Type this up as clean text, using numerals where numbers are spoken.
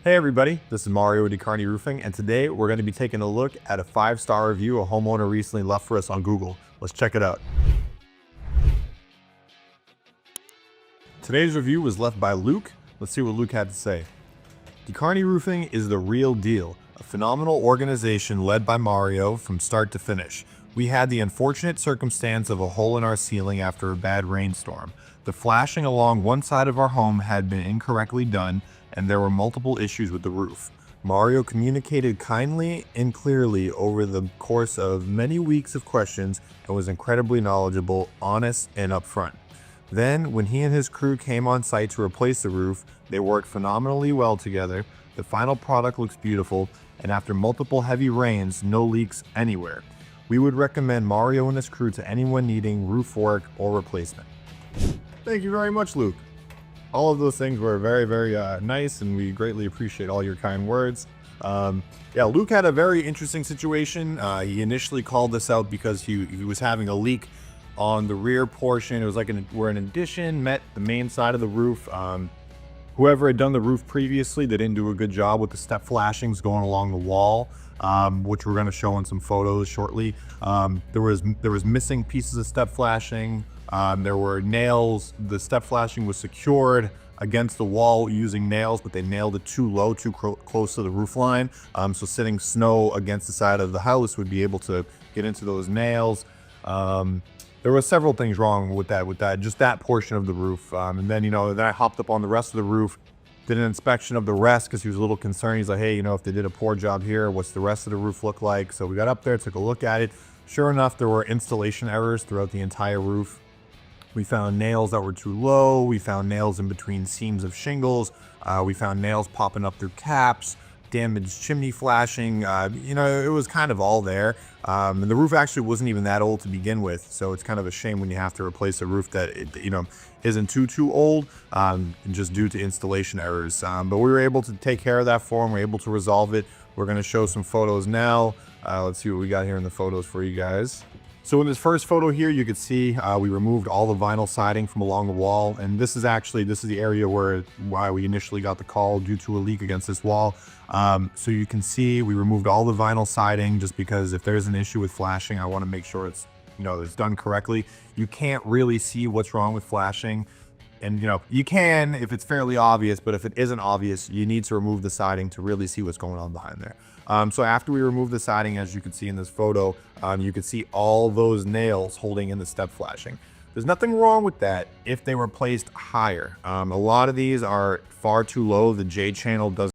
Hey everybody, this is Mario with DeCarney Roofing, and today we're going to be taking a look at a 5-star review a homeowner recently left for us on Google. Let's check it out. Today's review was left by Luke. Let's see what Luke had to say. DeCarney Roofing is the real deal, a phenomenal organization led by Mario from start to finish. We had the unfortunate circumstance of a hole in our ceiling after a bad rainstorm. The flashing along one side of our home had been incorrectly done, and there were multiple issues with the roof. Mario communicated kindly and clearly over the course of many weeks of questions and was incredibly knowledgeable, honest, and upfront. Then, when he and his crew came on site to replace the roof, they worked phenomenally well together. The final product looks beautiful, and after multiple heavy rains, no leaks anywhere. We would recommend Mario and his crew to anyone needing roof work or replacement. Thank you very much, Luke. All of those things were very, very nice, and we greatly appreciate all your kind words. Yeah, Luke had a very interesting situation. He initially called this out because he was having a leak on the rear portion. It was like where an addition met the main side of the roof. Whoever had done the roof previously, they didn't do a good job with the step flashings going along the wall, which we're going to show in some photos shortly. There was missing pieces of step flashing. There were nails. The step flashing was secured against the wall using nails, but they nailed it too low, too close to the roof line. So sitting snow against the side of the house would be able to get into those nails. There were several things wrong with just that portion of the roof. And then, then I hopped up on the rest of the roof, did an inspection of the rest because he was a little concerned. He's like, hey, if they did a poor job here, what's the rest of the roof look like? So we got up there, took a look at it. Sure enough, there were installation errors throughout the entire roof. We found nails that were too low. We found nails in between seams of shingles. We found nails popping up through caps, damaged chimney flashing. It was kind of all there. And the roof actually wasn't even that old to begin with. So it's kind of a shame when you have to replace a roof that, isn't too old, just due to installation errors. But we were able to take care of that for him. We're able to resolve it. We're going to show some photos now. Let's see what we got here in the photos for you guys. So in this first photo here, you can see we removed all the vinyl siding from along the wall. And this is the area why we initially got the call due to a leak against this wall. So you can see we removed all the vinyl siding just because if there's an issue with flashing, I want to make sure it's done correctly. You can't really see what's wrong with flashing. And you can if it's fairly obvious, but if it isn't obvious, you need to remove the siding to really see what's going on behind there. So after we remove the siding, as you can see in this photo, you can see all those nails holding in the step flashing. There's nothing wrong with that if they were placed higher. A lot of these are far too low. The J channel doesn't